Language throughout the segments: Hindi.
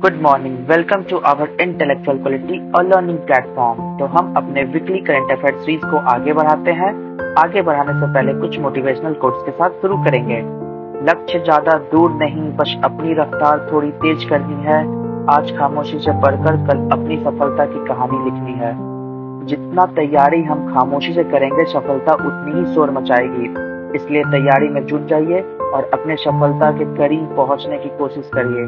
Good morning, welcome to our intellectual quality और लर्निंग प्लेटफॉर्म। तो हम अपने वीकली करंट अफेयर सीरीज को आगे बढ़ाते हैं। आगे बढ़ाने से पहले कुछ मोटिवेशनल कोट्स के साथ शुरू करेंगे। लक्ष्य ज्यादा दूर नहीं, बस अपनी रफ्तार थोड़ी तेज करनी है। आज खामोशी से पढ़कर कल अपनी सफलता की कहानी लिखनी है। जितना तैयारी हम खामोशी से करेंगे, सफलता उतनी ही शोर मचाएगी। इसलिए तैयारी में जुट जाइए और अपने सफलता के करीब पहुंचने की कोशिश करिए।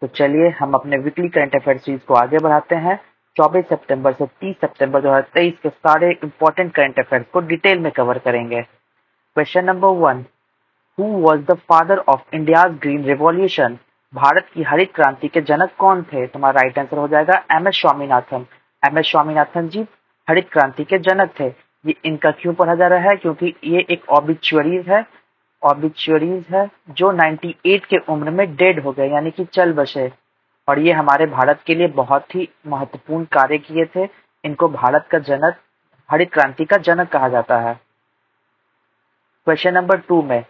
तो चलिए हम अपने वीकली करंट अफेयर सीरीज को आगे बढ़ाते हैं। 24 सितंबर से 30 सितंबर 2023 के सारे इंपॉर्टेंट करंट अफेयर्स को डिटेल में कवर करेंगे। Question number 1, who was the father of India's green revolution? Bharat की हरित क्रांति के जनक कौन थे? तुम्हारा राइट आंसर हो जाएगा M S Swaminathan. M S Swaminathan ji हरित क्रांति के जनक थे। ये इनका क्यों पढ़ा जा रहा है? क्योंकि ये एक ऑबिचुअरीज है जो 98 के उम्र में डेड हो गए, यानी कि चल बसे। और ये हमारे भारत के लिए बहुत ही महत्वपूर्ण कार्य किए थे। इनको भारत का जनक, हरित क्रांति का जनक कहा जाता है। क्वेश्चन नंबर 2 में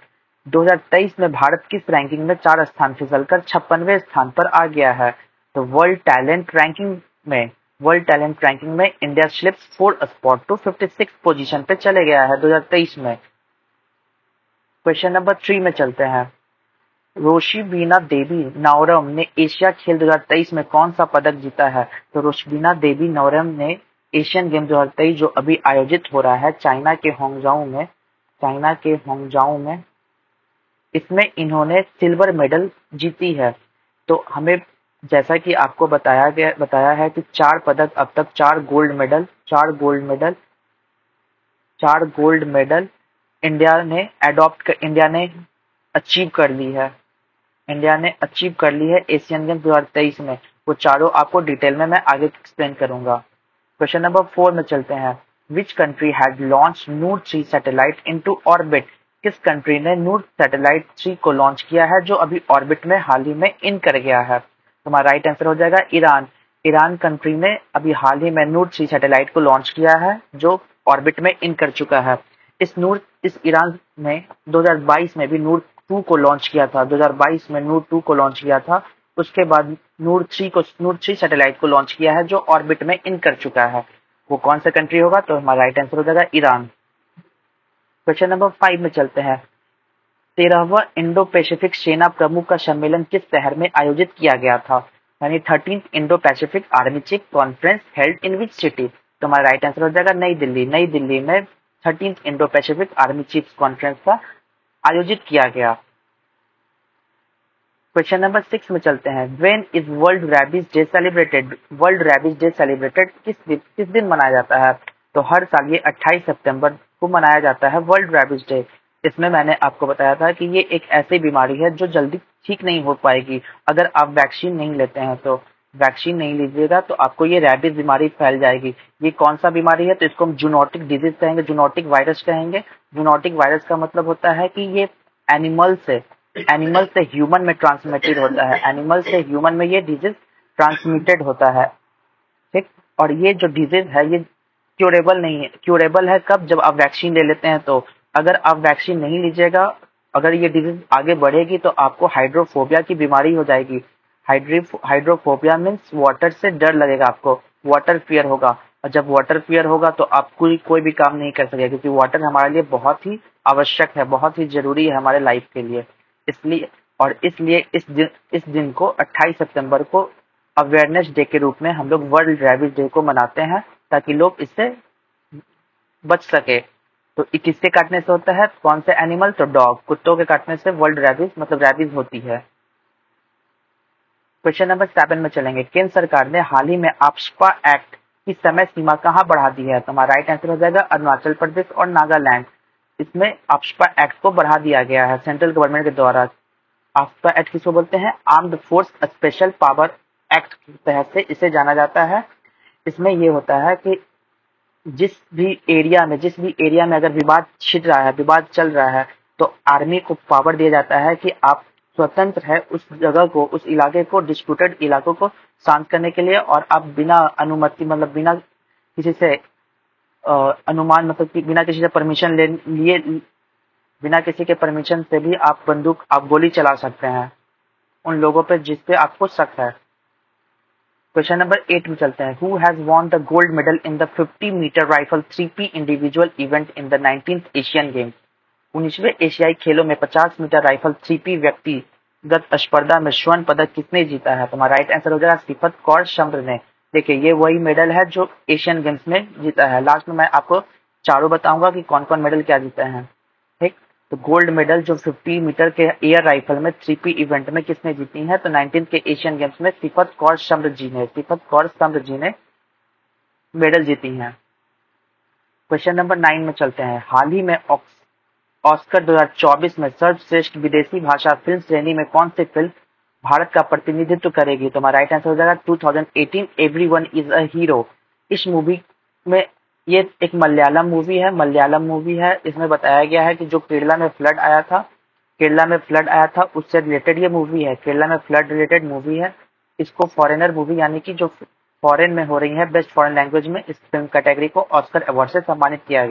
2023 में भारत किस रैंकिंग में 4 स्थान फिसलकर 56वें स्थान पर आ गया है? तो वर्ल्ड टैलेंट रैंकिंग में India slips 4 spot to 56 position पे चले गया है 2023 में। क्वेश्चन नंबर 3 में चलते हैं। रोशिबिना देवी नवरम ने एशिया खेल 2023 में कौन सा पदक जीता है? तो रोशिबिना देवी नवरम ने एशियन गेम 2023 जो अभी आयोजित हो रहा है चाइना के होंगजाऊ में, इसमें इन्होंने सिल्वर मेडल जीती है। तो हमें जैसा कि आपको बताया है कि 4 पदक, अब तक 4 गोल्ड मेडल इंडिया ने अचीव कर ली है एशियन गेम 2023 में। वो चारों आपको डिटेल में मैं आगे एक्सप्लेन करूंगा। क्वेश्चन नंबर 4 में चलते हैं। Which country had launch Noor 3 satellite into orbit? किस कंट्री ने नूर सैटेलाइट 3 को लॉन्च किया है जो अभी ऑर्बिट में हाल ही में इन कर गया है? तुम्हारा राइट आंसर हो जाएगा ईरान कंट्री ने अभी हाल ही में नूर 3 सैटेलाइट को लॉन्च किया है जो ऑर्बिट में इन कर चुका है। इस ईरान ने 2022 में भी नूर 2 को लॉन्च किया था। 2022 में नूर 2 को लॉन्च किया था। उसके बाद नूर 3 सैटेलाइट को लॉन्च किया है जो ऑर्बिट में इन कर चुका है। वो कौन सा कंट्री होगा? तो हमारा राइट आंसर हो जाएगा ईरान। क्वेश्चन नंबर 5 में चलते हैं। 13वां इंडो पैसिफिक सेना प्रमुख का सम्मेलन किस शहर में आयोजित किया गया था? यानी 13th Indo Pacific army chief conference held in which city? तो हमारा राइट आंसर हो जाएगा नई दिल्ली में 13th Indo Pacific army chief conference का आयोजित किया गया। क्वेश्चन नंबर 6 में चलते हैं। When is world rabies day celebrated? World rabies day celebrated किस दिन मनाया जाता है? तो हर साल ये 28 सितंबर को मनाया जाता है वर्ल्ड रैबिज डे। इसमें मैंने आपको बताया था कि ये एक ऐसी बीमारी है जो जल्दी ठीक नहीं हो पाएगी अगर आप वैक्सीन नहीं लेते हैं। तो वैक्सीन नहीं लीजिएगा तो आपको ये रैबिज बीमारी फैल जाएगी। ये कौन सा बीमारी है? तो इसको हम जूनोटिक डिजीज कहेंगे, जूनोटिक वायरस कहेंगे। जूनोटिक वायरस का मतलब होता है कि ये एनिमल से ह्यूमन में ट्रांसमिटेड होता है। एनिमल से ह्यूमन में ये डिजीज ट्रांसमिटेड होता है, ठीक। और ये जो डिजीज है ये क्योरेबल नहीं है। क्योरेबल है कब? जब आप वैक्सीन ले लेते हैं। तो अगर आप वैक्सीन नहीं लीजिएगा, अगर ये डिजीज आगे बढ़ेगी तो आपको हाइड्रोफोबिया की बीमारी हो जाएगी। हाइड्रोफोबिया मीन्स वाटर से डर लगेगा आपको, वाटर फियर होगा। और जब वाटर फियर होगा तो आप कोई भी काम नहीं कर सकेगा, क्योंकि वाटर हमारे लिए बहुत ही आवश्यक है, बहुत ही जरूरी है हमारे लाइफ के लिए। इसलिए इस दिन को 28 सितंबर को अवेयरनेस डे के रूप में हम लोग वर्ल्ड रैबिज डे को मनाते हैं ताकि लोग इससे बच सके। तो किसके काटने से होता है? कौन से एनिमल? तो डॉग, कुत्तों के काटने से वर्ल्ड रैबिज मतलब रैबिज होती है। क्वेश्चन नंबर 7 में चलेंगे। केंद्र सरकार ने हाल ही में आफ्स्पा एक्ट की समय सीमा कहाँ बढ़ा दी है? तो हमारा राइट आंसर हो जाएगा अरुणाचल प्रदेश और नागालैंड। इसमें आफ्स्पा एक्ट को बढ़ा दिया गया है सेंट्रल गवर्नमेंट के द्वारा। आफ्स्पा एक्ट किसको बोलते हैं? Armed force special power act के तहत से इसे जाना जाता है। इसमें ये होता है कि जिस भी एरिया में अगर विवाद छिड़ रहा है, विवाद चल रहा है, तो आर्मी को पावर दिया जाता है कि आप स्वतंत्र है उस जगह को, उस इलाके को, डिस्प्यूटेड इलाकों को शांत करने के लिए, और आप बिना अनुमति मतलब बिना किसी से अनुमान मतलब कि बिना किसी से परमिशन लिए बिना किसी के परमिशन से भी आप गोली चला सकते हैं उन लोगों पे जिस पे आपको शक है। क्वेश्चन नंबर 8 में चलते हैं। Who has won the gold medal in the 50 metre rifle 3P individual event in the 19th Asian Games? 19वें एशियाई खेलों में 50 मीटर राइफल 3P व्यक्तिगत स्पर्धा में स्वर्ण पदक किसने जीता है? तो हमारा राइट आंसर हो जाएगा सिफत कौर शम्र ने। देखिए ये वही मेडल है जो एशियन गेम्स में जीता है। लास्ट में मैं आपको चारों बताऊंगा कि कौन कौन मेडल क्या जीता है। ठीक, तो गोल्ड मेडल जो 50 मीटर के एयर राइफल में 3P इवेंट में किसने जीती है? तो 19 के एशियन गेम्स में सिफत कौर शम्र जी ने मेडल जीती हैं। क्वेश्चन नंबर 9 में चलते हैं। हाल ही में ऑस्कर 2024 में सर्वश्रेष्ठ विदेशी भाषा फिल्म श्रेणी में कौन सी फिल्म भारत का प्रतिनिधित्व करेगी? तो हमारा राइट आंसर हो जाएगा 2018 एवरीवन इज अ हीरो। इस मूवी में, ये एक मलयालम मूवी है। इसमें बताया गया है कि जो केरला में फ्लड आया था उससे रिलेटेड ये मूवी है। केरला में फ्लड रिलेटेड मूवी है। इसको फॉरेनर मूवी यानी कि जो फॉरेन में हो रही है बेस्ट फॉरेन लैंग्वेज में, इस फिल्म कैटेगरी को ऑस्कर अवार्ड से सम्मानित किया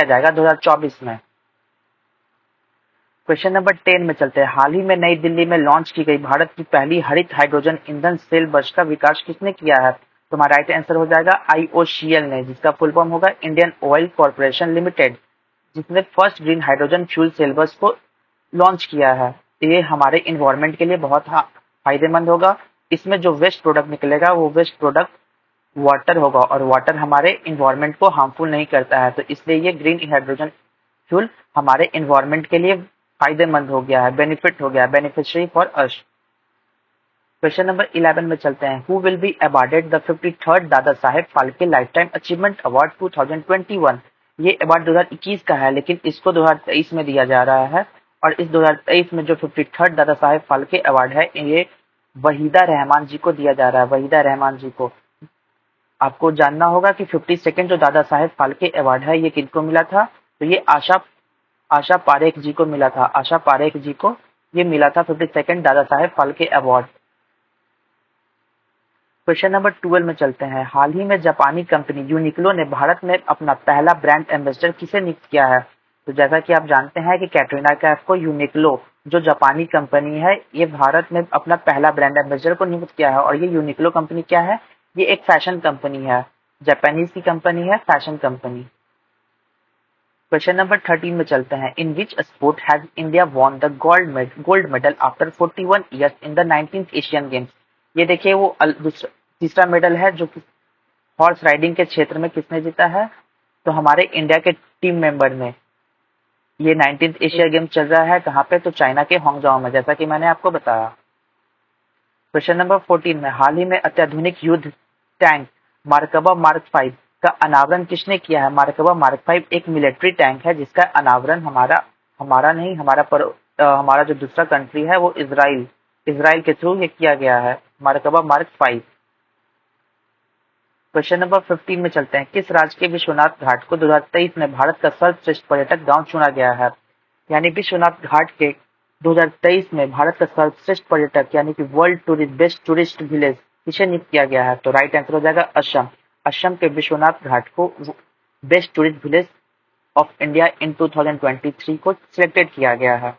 जाएगा 2024 में। क्वेश्चन नंबर 10 में चलते हैं। हाल ही में नई दिल्ली में लॉन्च की गई भारत की पहली हरित हाइड्रोजन ईंधन सेल बस का विकास किसने किया है? तो हमारा राइट आंसर हो जाएगा IOCL ने, जिसका फुल फॉर्म होगा इंडियन ऑयल कॉर्पोरेशन लिमिटेड, जिसने first green hydrogen fuel cell bus को लॉन्च किया है। ये हमारे इन्वायरमेंट के लिए बहुत फायदेमंद होगा। इसमें जो वेस्ट प्रोडक्ट निकलेगा वो वेस्ट प्रोडक्ट वाटर होगा और वाटर हमारे इन्वायरमेंट को हार्मफुल नहीं करता है। तो इसलिए ये ग्रीन हाइड्रोजन फ्यूल हमारे इन्वायरमेंट के लिए फायदेमंद हो गया है, beneficiary for us. Question number 11 में चलते हैं। Who will be awarded the 53rd Dada Saheb Phalke lifetime achievement award 2021? ये अवार्ड 2021 का है, लेकिन इसको 2023 में दिया जा रहा है। और इस 2023 में जो 53rd दादा साहेब फाल्के अवार्ड है, ये वहीदा रहमान जी को दिया जा रहा है। वहीदा रहमान जी को आपको जानना होगा कि 52nd जो दादा साहेब फाल्के अवार्ड है ये किनको मिला था? तो ये आशा पारेख जी को मिला था। आशा पारेख जी को ये मिला था 52nd दादा Saheb Phalke award. Question number 12 में चलते हैं। हाल ही में जापानी कंपनी यूनिक्लो ने भारत में अपना पहला ब्रांड एम्बेसडर किसे नियुक्त किया है? तो जैसा कि आप जानते हैं कि कैटरीना कैफ को यूनिक्लो जो जापानी कंपनी है, ये भारत में अपना पहला ब्रांड एम्बेसडर को नियुक्त किया है। और ये यूनिक्लो कंपनी क्या है? ये एक फैशन कंपनी है, जापानीज की कंपनी है, फैशन कंपनी। क्वेश्चन नंबर 13 में चलते हैं। In which sport has India won the gold medal after 41 years in the 19th Asian Games? ये देखिए वो तीसरा मेडल है जो कि हॉर्स राइडिंग के क्षेत्र में किसने जीता है? तो हमारे इंडिया के टीम मेंबर ने। ये 19th एशिया गेम चल रहा है कहाँ पे? तो चाइना के हांगझाओ में, जैसा कि मैंने आपको बताया। क्वेश्चन नंबर 14 में। हाल ही में अत्याधुनिक युद्ध टैंक मार्कबा मार्क 5 का अनावरण किसने किया है? मार्कबा मार्क 5 एक मिलिट्री टैंक है जिसका अनावरण हमारा जो दूसरा कंट्री है वो इसराइल के थ्रू ये किया गया है, मार्कबा मार्क 5। क्वेश्चन नंबर 15 में चलते हैं। किस राज्य के विश्वनाथ घाट को 2023 में भारत का सर्वश्रेष्ठ पर्यटक गांव चुना गया है? यानी विश्वनाथ घाट के 2023 में भारत का सर्वश्रेष्ठ पर्यटक यानी कि world tourist best tourist village किसे नियुक्त किया गया है? तो राइट आंसर हो जाएगा असम के विश्वनाथ घाट को best tourist village of India in 2023 को सिलेक्टेड किया गया है।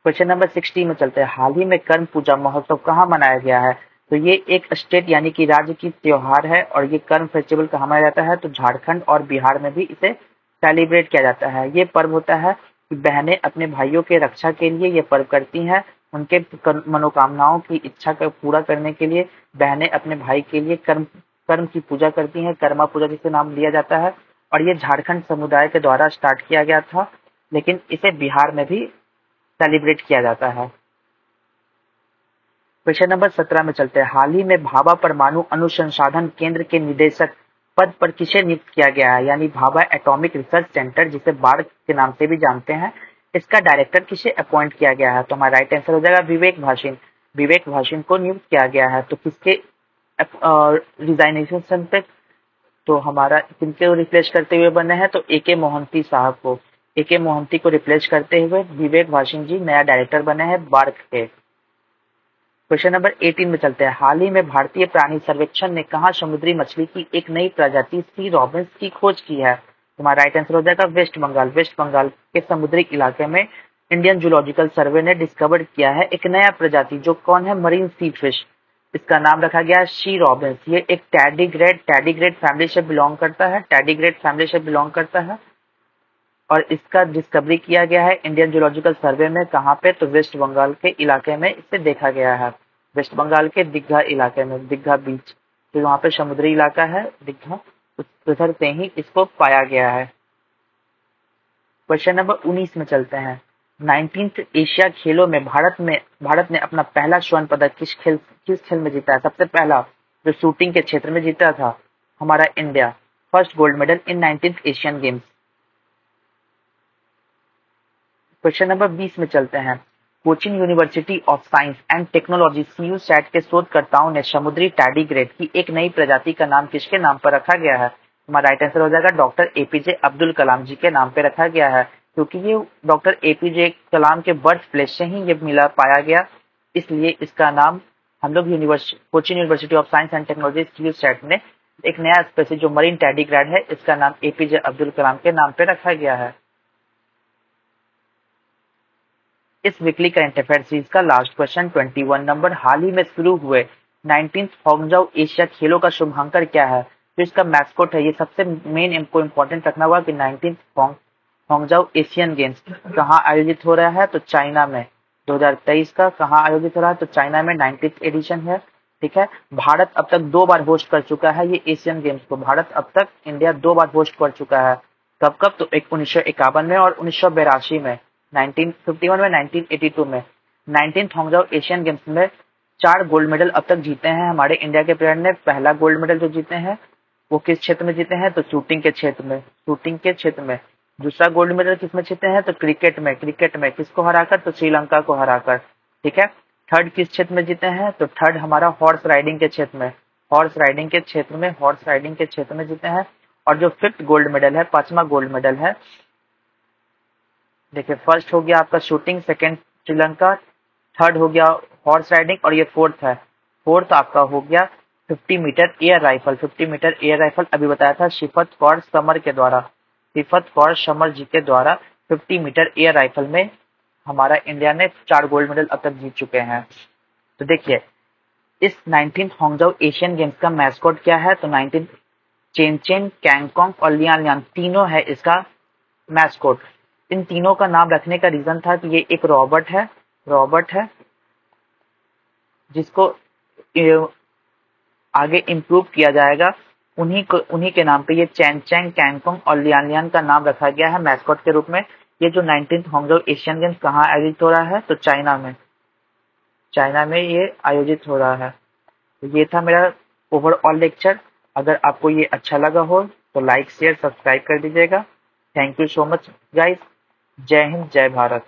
क्वेश्चन नंबर 16 में चलते हैं। हाल ही में कर्म पूजा महोत्सव कहाँ मनाया गया है? तो ये एक स्टेट यानी कि राज्य की त्योहार है और ये कर्म फेस्टिवल कहाँ मनाया जाता है? तो झारखंड और बिहार में भी इसे सेलिब्रेट किया जाता है। ये पर्व होता है कि बहनें अपने भाइयों के रक्षा के लिए ये पर्व करती हैं। उनके मनोकामनाओं की इच्छा को पूरा करने के लिए बहनें अपने भाई के लिए कर्म की पूजा करती हैं, कर्मा पूजा जिसे नाम लिया जाता है। और ये झारखंड समुदाय के द्वारा स्टार्ट किया गया था, लेकिन इसे बिहार में भी सेलिब्रेट किया जाता है। क्वेश्चन नंबर 17 में चलते हैं। हाल ही में भाभा परमाणु अनुसंधान केंद्र के निदेशक पद पर किसे नियुक्त किया गया है? यानी भाभा एटॉमिक रिसर्च सेंटर, जिसे बार्क के नाम से भी जानते हैं, इसका डायरेक्टर किसे अपॉइंट किया गया है? तो हमारा राइट आंसर हो जाएगा विवेक भाषिन को नियुक्त किया गया है। तो किसके रिजाइनेशन पे? तो हमारा किनके रिप्लेस करते हुए बने हैं? तो AK मोहंती साहब को, AK मोहंती को रिप्लेस करते हुए विवेक भाषिन जी नया डायरेक्टर बने हैं बार्क के। क्वेश्चन नंबर 18 में चलते हैं। हाल ही में भारतीय प्राणी सर्वेक्षण ने कहा समुद्री मछली की एक नई प्रजाति सी रॉबिन्स की खोज की है? तुम्हारा राइट आंसर हो जाएगा वेस्ट बंगाल के समुद्री इलाके में इंडियन जूलॉजिकल सर्वे ने डिस्कवर किया है एक नया प्रजाति, जो कौन है? मरीन सी फिश। इसका नाम रखा गया है शी रॉबिन्स। ये एक टैडीग्रेड फैमिली से बिलोंग करता है, टैडीग्रेड फैमिली से बिलोंग करता है। और इसका डिस्कवरी किया गया है इंडियन जूलॉजिकल सर्वे में। कहाँ पे? तो वेस्ट बंगाल के इलाके में इसे देखा गया है। वेस्ट बंगाल के दीघा इलाके में, दीघा बीच, तो वहाँ पे समुद्री इलाका है दीघा, उधर से ही इसको पाया गया है। क्वेश्चन नंबर 19 में चलते हैं। 19th एशिया खेलों में भारत ने अपना पहला स्वर्ण पदक किस खेल में जीता है? सबसे पहला जो शूटिंग के क्षेत्र में जीता था हमारा India, first gold medal in 19th Asian Games. Question number 20 में चलते हैं। Cochin university of science and technology CU SAT के शोधकर्ताओं ने समुद्री टैडीग्रेड की एक नई प्रजाति का नाम किसके नाम पर रखा गया है? हमारा राइट आंसर हो जाएगा डॉक्टर एपीजे अब्दुल कलाम जी के नाम पे रखा गया है, क्योंकि ये डॉक्टर एपीजे कलाम के बर्थ प्लेस से ही ये मिला पाया गया, इसलिए इसका नाम हम लोग Cochin university of science and technology CU SAT ने एक नया स्पेसीज जो मरीन टैडीग्रेड है, इसका नाम एपीजे अब्दुल कलाम के नाम पे रखा गया है। इस वीकली करंट अफेयर सीरीज का लास्ट क्वेश्चन 21 नंबर। हाल ही में शुरू हुए 19th होंगजाओ एशिया खेलों का शुभांकर क्या है? जो इसका मैस्कोट है, ये सबसे मेन इनको इम्पोर्टेंट रखना होगा कि 19th होंगजाओ एशियन गेम्स कहाँ आयोजित हो रहा है? तो चाइना में। 2023 का कहाँ आयोजित हो रहा है? तो चाइना में 19th एडिशन है। ठीक है। भारत अब तक 2 बार होस्ट कर चुका है ये एशियन गेम्स को। भारत अब तक इंडिया 2 बार होस्ट कर चुका है। कब कब? तो एक 1951 में और 1982 में। 1951 में, 1982 में। 19th होंगजाओ एशियन गेम्स में 4 गोल्ड मेडल अब तक जीते हैं हमारे इंडिया के प्लेयर ने। पहला गोल्ड मेडल जो जीते हैं वो किस क्षेत्र में जीते हैं? तो शूटिंग के क्षेत्र में। दूसरा गोल्ड मेडल किसमें जीते हैं? तो क्रिकेट में किसको हराकर? तो श्रीलंका को हराकर। ठीक है। थर्ड किस क्षेत्र में जीते हैं? तो थर्ड हमारा हॉर्स राइडिंग के क्षेत्र में जीते हैं। और जो 5th गोल्ड मेडल है, 5वां गोल्ड मेडल है, देखिए फर्स्ट हो गया आपका शूटिंग, सेकंड श्रीलंका, थर्ड हो गया हॉर्स राइडिंग और ये फोर्थ है। फोर्थ आपका हो गया 50 metre air rifle. 50 metre air rifle अभी बताया था शिफत कौर समर जी के द्वारा 50 मीटर एयर राइफल में हमारा इंडिया ने 4 गोल्ड मेडल अब तक जीत चुके हैं। तो देखिए इस 19th होंगजाओ एशियन गेम्स का मैस्कॉट क्या है? तो 19 चेन कैंगकॉन्ग और लियान लियान तीनों है इसका मैस्कॉट। इन तीनों का नाम रखने का रीजन था कि ये एक रॉबर्ट है जिसको आगे इम्प्रूव किया जाएगा। उन्हीं के नाम पे ये चैन चैंग, कैंगकॉन्ग और लियान लियान का नाम रखा गया है मैस्कॉट के रूप में। ये जो 19th होंगजाओ एशियन गेम्स कहाँ आयोजित हो रहा है? तो चाइना में ये आयोजित हो रहा है। तो ये था मेरा ओवरऑल लेक्चर। अगर आपको ये अच्छा लगा हो तो लाइक शेयर सब्सक्राइब कर दीजिएगा। Thank you so much guys. जय हिंद, जय भारत।